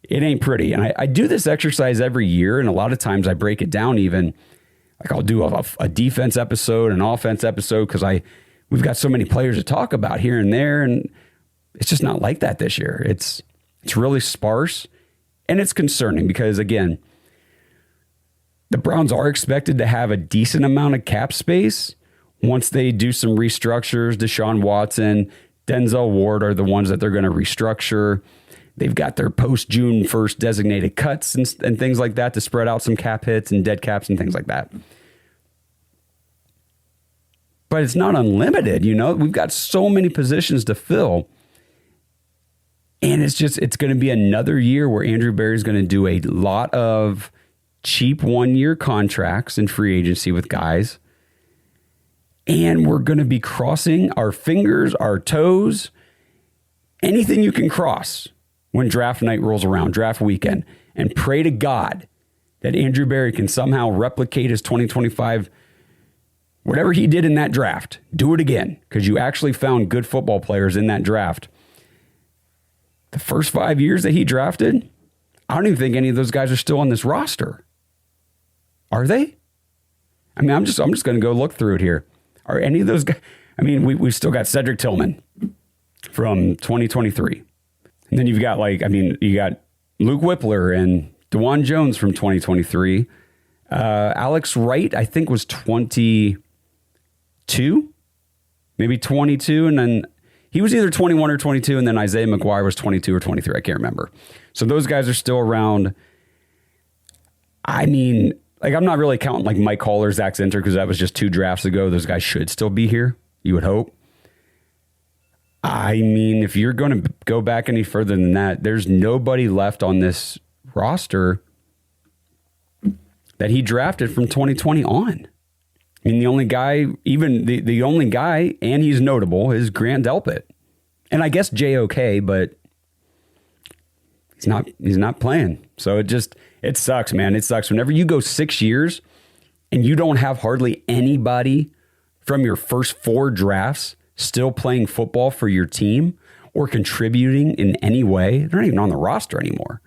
it ain't pretty. And I do this exercise every year. And a lot of times I break it down even. Like I'll do a defense episode, an offense episode, because we've got so many players to talk about here and there. And it's just not like that this year. It's really sparse. And it's concerning because, again, the Browns are expected to have a decent amount of cap space once they do some restructures. Deshaun Watson, Denzel Ward are the ones that they're going to restructure. They've got their post-June 1st designated cuts and things like that to spread out some cap hits and dead caps and things like that. But it's not unlimited, We've got so many positions to fill. And it's going to be another year where Andrew Berry's going to do a lot of cheap one-year contracts in free agency with guys. And we're going to be crossing our fingers, our toes, anything you can cross when draft night rolls around, draft weekend, and pray to God that Andrew Berry can somehow replicate his 2025, whatever he did in that draft, do it again, because you actually found good football players in that draft. The first 5 years that he drafted, I don't even think any of those guys are still on this roster. Are they? I mean, I'm just going to go look through it here. Are any of those guys? I mean, we've still got Cedric Tillman from 2023. And then you've got you got Luke Whippler and DeJuan Jones from 2023. Alex Wright, I think, was 22, maybe 22. And then he was either 21 or 22. And then Isaiah McGuire was 22 or 23. I can't remember. So those guys are still around. I mean, I'm not really counting like Mike Hall or Zach Zinter because that was just 2 drafts ago. Those guys should still be here. You would hope. I mean, if you're going to go back any further than that, there's nobody left on this roster that he drafted from 2020 on. I mean, the only guy, even the only guy, and he's notable, is Grant Delpit. And I guess JOK, but he's not playing. So it sucks, man. It sucks. Whenever you go 6 years and you don't have hardly anybody from your first 4 drafts still playing football for your team or contributing in any way, they're not even on the roster anymore.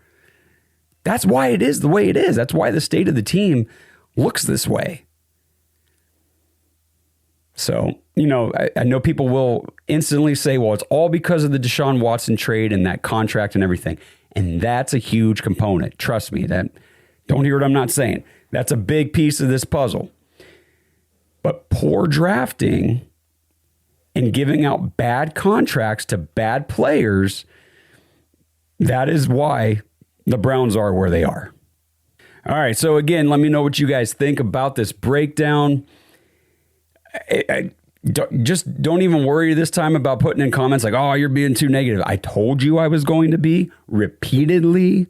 That's why it is the way it is. That's why the state of the team looks this way. So, I know people will instantly say, well, it's all because of the Deshaun Watson trade and that contract and everything. And that's a huge component. Trust me, don't hear what I'm not saying. That's a big piece of this puzzle. But poor drafting and giving out bad contracts to bad players, that is why the Browns are where they are. All right, so again, let me know what you guys think about this breakdown. Just don't even worry this time about putting in comments like, oh, you're being too negative. I told you I was going to be repeatedly.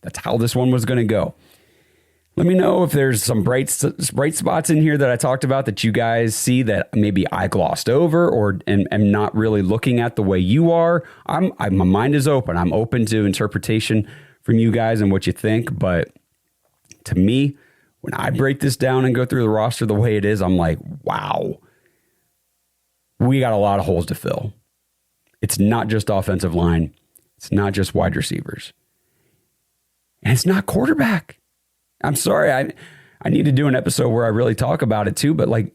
That's how this one was going to go. Let me know if there's some bright spots in here that I talked about that you guys see that maybe I glossed over or am not really looking at the way you are. My mind is open. I'm open to interpretation from you guys and what you think. But to me, when I break this down and go through the roster the way it is, I'm like, wow, we got a lot of holes to fill. It's not just offensive line. It's not just wide receivers. And it's not quarterback. I'm sorry. I need to do an episode where I really talk about it too, but like,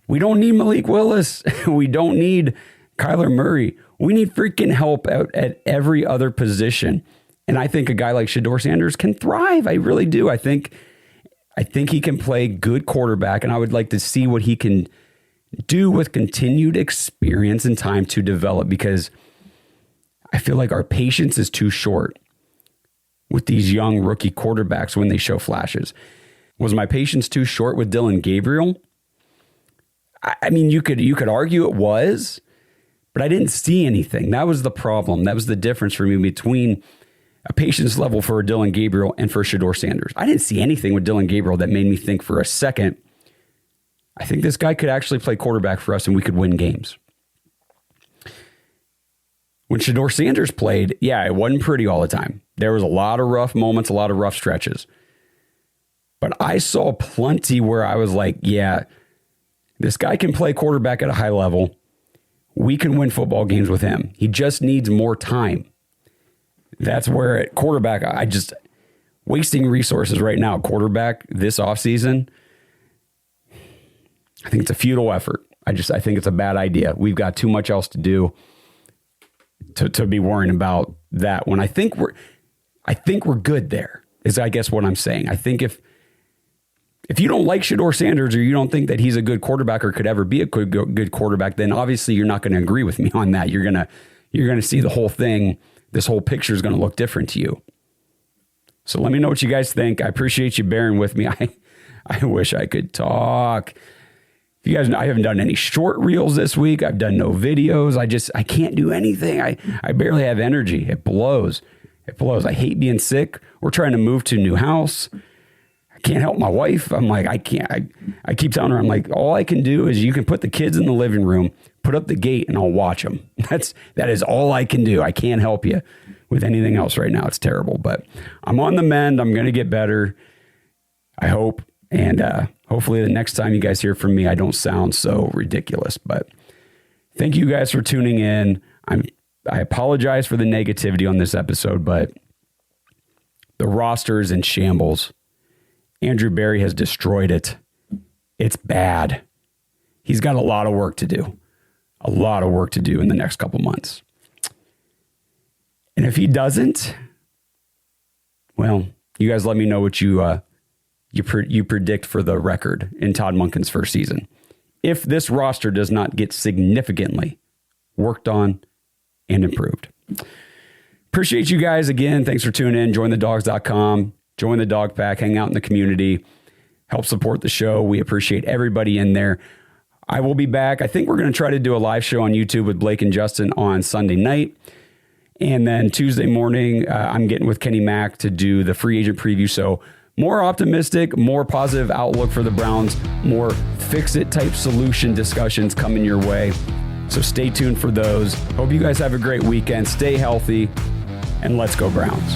we don't need Malik Willis. We don't need Kyler Murray. We need freaking help out at every other position. And I think a guy like Shedeur Sanders can thrive. I really do. I think he can play good quarterback, and I would like to see what he can do with continued experience and time to develop, because I feel like our patience is too short with these young rookie quarterbacks when they show flashes. Was my patience too short with Dylan Gabriel? I mean, you could argue it was, but I didn't see anything. That was the problem. That was the difference for me between a patience level for Dylan Gabriel and for Shedeur Sanders. I didn't see anything with Dylan Gabriel that made me think for a second, I think this guy could actually play quarterback for us and we could win games. When Shedeur Sanders played, yeah, it wasn't pretty all the time. There was a lot of rough moments, a lot of rough stretches. But I saw plenty where I was like, yeah, this guy can play quarterback at a high level. We can win football games with him. He just needs more time. That's where at quarterback, I just wasting resources right now. Quarterback this offseason, I think it's a futile effort. I think it's a bad idea. We've got too much else to do to be worrying about that when I think we're good there, is I guess what I'm saying. I think if you don't like Shedeur Sanders or you don't think that he's a good quarterback or could ever be a good quarterback, then obviously you're not going to agree with me on that. You're going to see the whole thing. This whole picture is going to look different to you. So let me know what you guys think. I appreciate you bearing with me. I wish I could talk. If you guys know, I haven't done any short reels this week. I've done no videos. I can't do anything. I barely have energy. It blows. I hate being sick. We're trying to move to a new house. I can't help my wife. I'm like, I can't. I keep telling her, I'm like, all I can do is you can put the kids in the living room, put up the gate, and I'll watch them. That is all I can do. I can't help you with anything else right now. It's terrible, but I'm on the mend. I'm going to get better, I hope. And hopefully the next time you guys hear from me, I don't sound so ridiculous. But thank you guys for tuning in. I apologize for the negativity on this episode, but the roster is in shambles. Andrew Berry has destroyed it. It's bad. He's got a lot of work to do. A lot of work to do in the next couple months. And if he doesn't, well, you guys let me know what you predict for the record in Todd Monken's first season. If this roster does not get significantly worked on and improved. Appreciate you guys again. Thanks for tuning in. JoinTheDogs.com. Join the dog pack. Hang out in the community. Help support the show. We appreciate everybody in there. I will be back. I think we're going to try to do a live show on YouTube with Blake and Justin on Sunday night. And then Tuesday morning, I'm getting with Kenny Mack to do the free agent preview. So more optimistic, more positive outlook for the Browns, more fix-it type solution discussions coming your way. So stay tuned for those. Hope you guys have a great weekend. Stay healthy, and let's go Browns.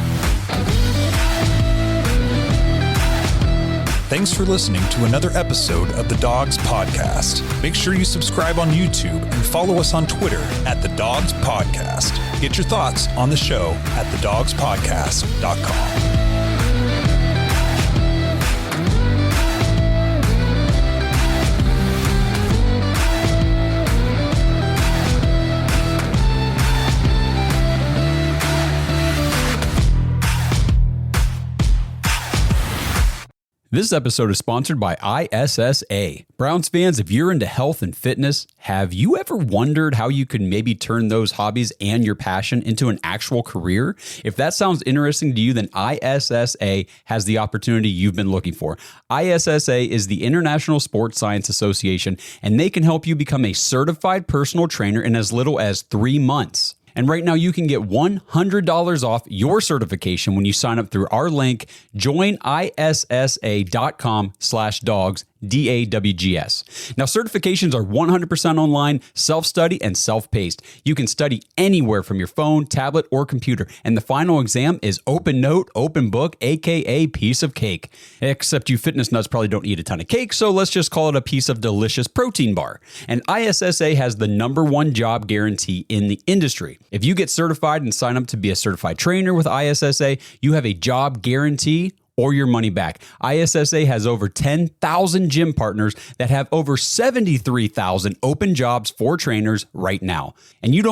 Thanks for listening to another episode of the Dogs Podcast. Make sure you subscribe on YouTube and follow us on Twitter at The Dogs Podcast. Get your thoughts on the show at thedogspodcast.com. This episode is sponsored by ISSA. Browns fans, if you're into health and fitness, have you ever wondered how you could maybe turn those hobbies and your passion into an actual career? If that sounds interesting to you, then ISSA has the opportunity you've been looking for. ISSA is the International Sports Science Association, and they can help you become a certified personal trainer in as little as 3 months. And right now you can get $100 off your certification when you sign up through our link, joinissa.com/dogs, DAWGS. Now, certifications are 100% online, self-study, and self-paced. You can study anywhere from your phone, tablet, or computer. And the final exam is open note, open book, aka piece of cake. Except you fitness nuts probably don't eat a ton of cake, so let's just call it a piece of delicious protein bar. And ISSA has the #1 job guarantee in the industry. If you get certified and sign up to be a certified trainer with ISSA, you have a job guarantee or your money back. ISSA has over 10,000 gym partners that have over 73,000 open jobs for trainers right now. And you don't